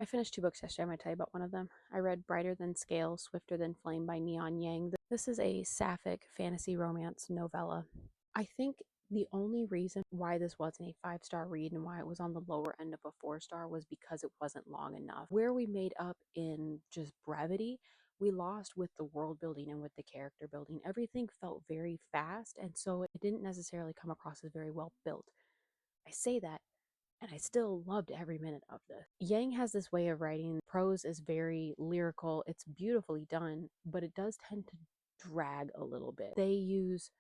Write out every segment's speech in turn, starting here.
I finished two books yesterday. I'm going to tell you about one of them. I read Brighter Than Scale, Swifter Than Flame by Neon Yang. This is a sapphic fantasy romance novella. I think the only reason why this wasn't a 5-star read and why it was on the lower end of a 4-star was because it wasn't long enough. Where we made up in just brevity, we lost with the world building and with the character building. Everything felt very fast, and so it didn't necessarily come across as very well built. I say that, and I still loved every minute of this. Yang has this way of writing. Prose is very lyrical, it's beautifully done, but it does tend to drag a little bit. They use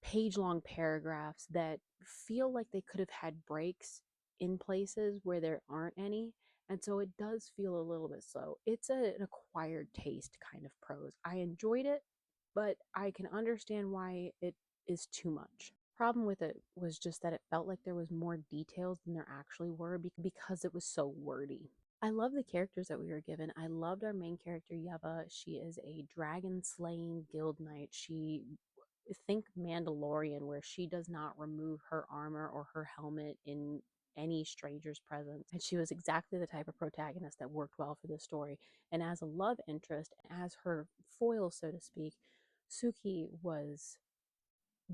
page-long paragraphs that feel like they could have had breaks in places where there aren't any, and so it does feel a little bit slow. It's an acquired taste kind of prose. I enjoyed it, but I can understand why it is too much. Problem with it was just that it felt like there was more details than there actually were because it was so wordy. I love the characters that we were given. I loved our main character, Yeva. She is a dragon slaying guild knight. Think Mandalorian, where she does not remove her armor or her helmet in any stranger's presence. And she was exactly the type of protagonist that worked well for the story. And as a love interest, as her foil, so to speak, Sookhee was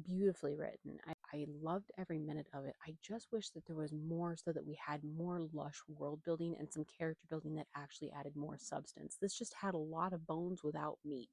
beautifully written. I loved every minute of it. I just wish that there was more so that we had more lush world building and some character building that actually added more substance. This just had a lot of bones without meat.